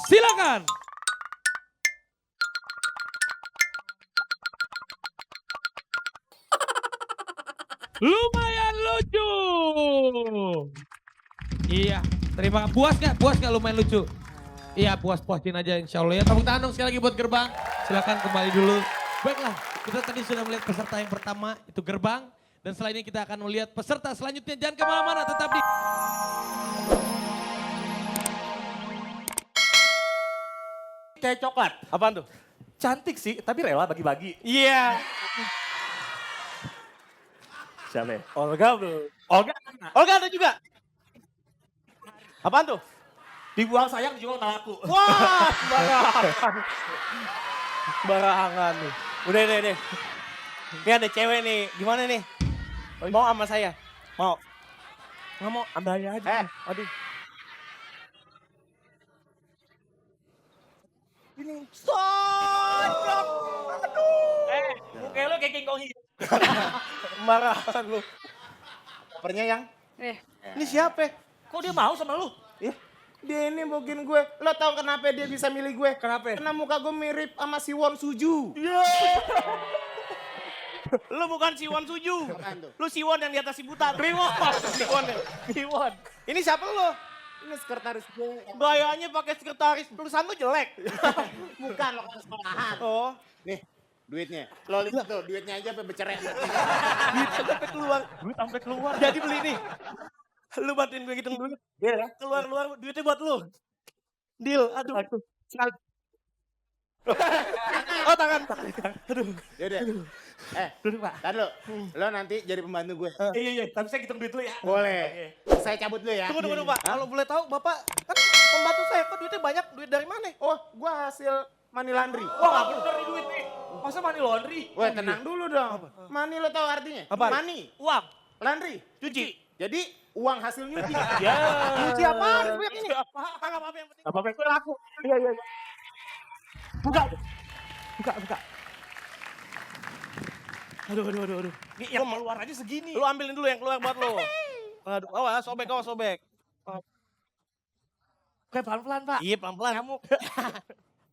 Silakan. Lumayan lucu. Iya, terima kasih. Puas gak? Puas gak lumayan lucu? Iya, puas-puasin aja insya Allah ya. Tepuk tangan dong sekali lagi buat Gerbang. Silakan kembali dulu. Baiklah, kita tadi sudah melihat peserta yang pertama, itu Gerbang. Dan setelah ini kita akan melihat peserta selanjutnya. Jangan kemana-mana, tetap di... Kayak coklat. Apaan tuh? Cantik sih, tapi rela bagi-bagi. Iya. Siapa ya? Olga belum. Olga. Olga ada juga. Apaan tuh? Dibuang sayang dijual nggak laku. Wah, barangan. Barangan nih. Udah deh. Ini ada cewek nih. Gimana nih? Mau sama saya? Mau? Nggak mau, ambil aja. Aduh. Ini. Sojok. Aduh. Muka lu kayak King Kong hidup. Marahan lu. Kopernya yang? Ini siapa? Kok dia mau sama lu? Ya, dia ini mungkin gue. Lo tau kenapa dia bisa milih gue? Kenapa? Karena muka gue mirip sama si Won Suju. Iya. Lu bukan Siwon Suju. Apaan tuh? Lu Siwon yang di atas si buta. Kliwon. Siwon ya? Kliwon. Ini siapa lu? Ini sekretaris gue. Gayanya pakai sekretaris, tulisan lu jelek. Bukan, lo kan sekolahan. Oh. Nih, duitnya. Lo lihat tuh, duitnya aja sampai bercerai. Duit sampai keluar. Duit sampai keluar. Jadi beli nih. Lu bantuin gue hitung duit. Iya ya? Keluar duitnya buat lu. Deal. Aduh. Oh tangan. Aduh. Yaudah. Duduk Pak. Tar lo. Lo nanti jadi pembantu gue. Iya. Tapi saya hitung duit lu ya. Boleh. Saya cabut dulu ya. Tunggu Pak. Kalau boleh tahu Bapak kan pembantu saya kok duitnya banyak. Duit dari mana? Oh, gue hasil money laundry. Wah nggak bener nih duit nih. Masa money laundry? Wah, tenang dulu dong. Money lo tau artinya? Apaan? Money. Uang. Laundry. Cuci. Jadi uang hasil nyuci. Ya. Cuci apaan? Ini Apa? apa yang penting? Apa itu laku? Iya. Buka. Aduh. Ini yang keluar aja segini. Lu ambilin dulu yang keluar buat lu. Aduh, awas sobek. Kayak pelan-pelan Pak. Iya, pelan-pelan. Nyamuk.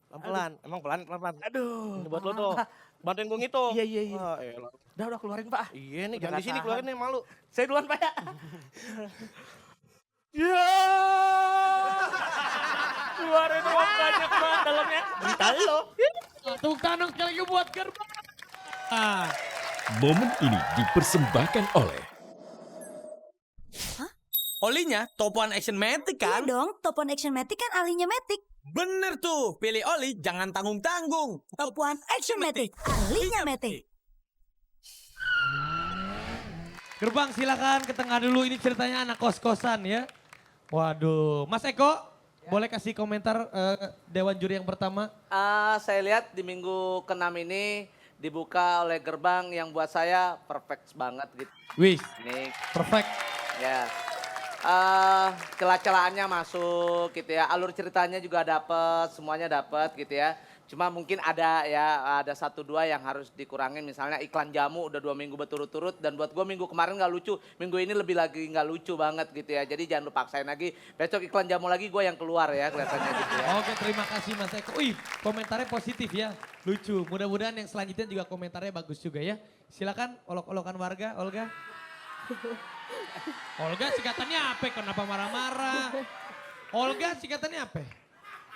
Pelan-pelan. Emang pelan-pelan. Aduh. Ini buat lu tuh. Bantuin gue ngitung. Iya. Ah, elah. Udah keluarin Pak. Iya nih, Udah jangan di nggak sini tahan. keluarin nih malu. Saya duluan Pak ya. Ya. Keluarin uang banyak banget dalamnya. Berita lo. Tepuk tangan sekali lagi buat Gerbang. Ah. Momen ini dipersembahkan oleh Olinya Top One Action Matic Iya kan? dong, Top One Action Matic kan ahlinya Matic. Bener tuh, pilih oli jangan tanggung-tanggung. Top One Action Matic, ahlinya Matic. Gerbang silakan ke tengah dulu. Ini ceritanya anak kos-kosan ya. Waduh, Mas Eko, boleh kasih komentar Dewan Juri yang pertama? Saya lihat di minggu ke-6 ini dibuka oleh Gerbang yang buat saya perfect banget gitu. Wih, Ini perfect. ya. Celah-celahannya masuk gitu ya. Alur ceritanya juga dapet, semuanya dapet gitu ya. Cuma mungkin ada 1-2 yang harus dikurangin. Misalnya iklan jamu udah 2 minggu berturut-turut. Dan buat gue minggu kemarin gak lucu. Minggu ini lebih lagi gak lucu banget gitu ya. Jadi jangan lu paksain lagi. Besok iklan jamu lagi gue yang keluar ya kelihatannya gitu ya. Oke, terima kasih Mas Eko. Wih, komentarnya positif ya. Lucu. Mudah-mudahan yang selanjutnya juga komentarnya bagus juga ya. Silakan olok-olokan warga, Olga. Olga singkatannya apa? Kenapa marah-marah? Olga singkatannya apa?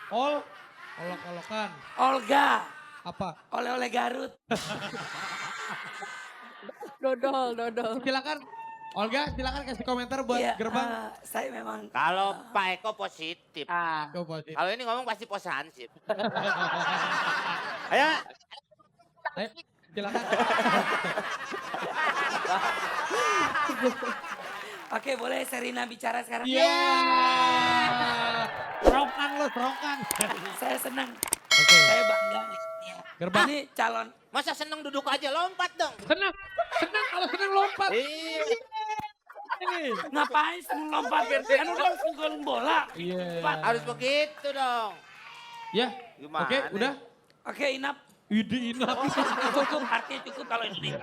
Olok-olokan. Olga. Apa? Oleh-oleh Garut. Dodol. Silakan. Olga, silakan kasih komentar buat Gerbang. Saya memang. Kalau Pak Eko positif. Go positif. Kalau ini ngomong pasti posansip. Ayo. Ayo, silakan. Oke, boleh Serina bicara sekarang? Iya. Serokan lo, serokan. Saya senang. Oke. Saya bangga. Ya. Gerbang. Ini calon. Masa seneng duduk aja, lompat dong. Senang kalau senang lompat. Iya. Ngapain seneng lompat? Kan udah langsung golin bola. Iya. Harus begitu dong. Ya, Gimana oke, nih? udah. Oke, Inap. Idi inap. Cukup, artinya cukup kalau Indonesia.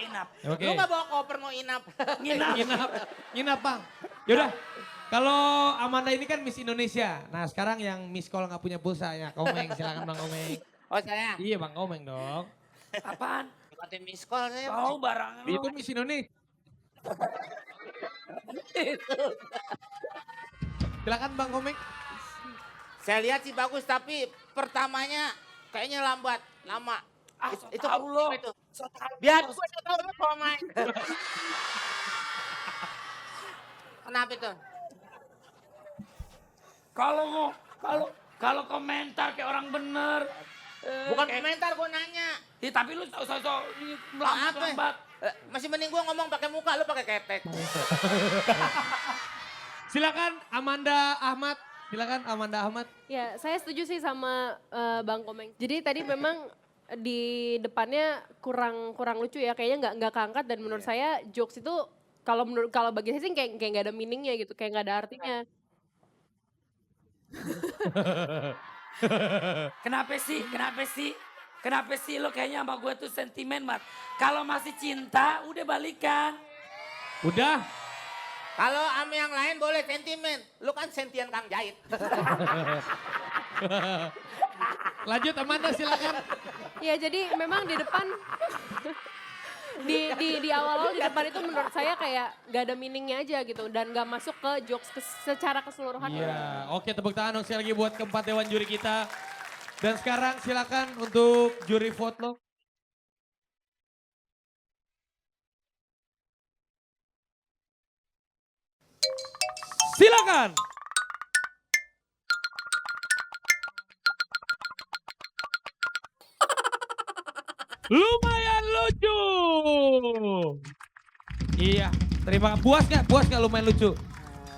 Inap. Oke. Lu gak bawa koper mau inap. Nginap bang. Yaudah. Kalau Amanda ini kan Miss Indonesia. Nah sekarang yang Miss Call nggak punya pulsa ya. Komeng silakan Bang Komeng. Oh saya? Iya Bang Komeng dong. Apaan? Bukan miss call saya. Tahu barang. Itu Miss Indonesia. Silakan Bang Komeng. Saya lihat sih bagus tapi pertamanya kayaknya lambat, lama. Itu tahu lo. Itu. Biar gue tahu lu mau main. Kenapa itu? Kalau komentar kayak orang bener. Bukan komentar gue nanya. Tapi lu sosok Apa? lambat. Masih mending gue ngomong pakai muka, lu pakai ketek. Silakan Amanda Ahmad. Silakan Amanda Ahmad. Ya, saya setuju sih sama Bang Komeng. Jadi tadi memang di depannya kurang lucu ya, kayaknya nggak keangkat dan menurut saya jokes itu kalau bagi saya sih kayak nggak ada meaningnya gitu, kayak nggak ada artinya. Kenapa sih lo kayaknya sama gue tuh sentimen, Mat. Kalau masih cinta, udah balikan. Udah. Kalau sama yang lain boleh sentimen. Lu kan sentian Kang Jahit. Lanjut Amanda silakan. Ya jadi memang di depan di awal-awal di depan itu menurut saya kayak gak ada meaningnya aja gitu dan gak masuk ke jokes secara keseluruhan. Iya, oke tepuk tangan dong sekali lagi buat keempat dewan juri kita. Dan sekarang silakan untuk juri vote lo. Silakan. Lumayan lucu. Iya, terima kasih. Puas gak lumayan lucu?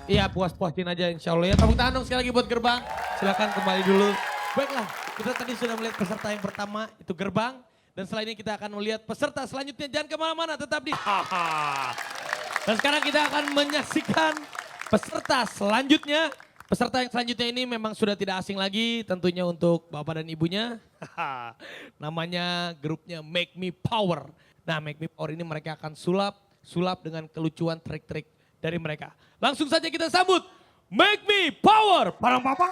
Iya puas-puasin aja insya Allah ya. Tepuk tangan dong sekali lagi buat Gerbang. Silakan kembali dulu. Baiklah, kita tadi sudah melihat peserta yang pertama itu Gerbang. Dan setelah ini kita akan melihat peserta selanjutnya. Jangan kemana-mana, tetap di Dan sekarang kita akan menyaksikan peserta selanjutnya. Peserta yang selanjutnya ini memang sudah tidak asing lagi tentunya untuk bapak dan ibunya. Namanya grupnya Make Me Power. Nah Make Me Power ini mereka akan sulap dengan kelucuan trik-trik dari mereka. Langsung saja kita sambut Make Me Power. Parang papa.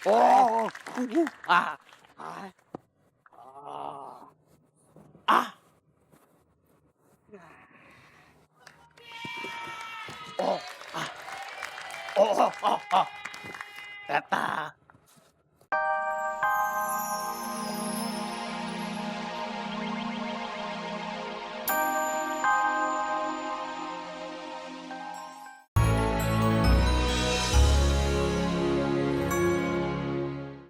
Oh. Ah. Ah. Ah. Oh. Ah. Oh. Oh. Oh. Oh. Eta.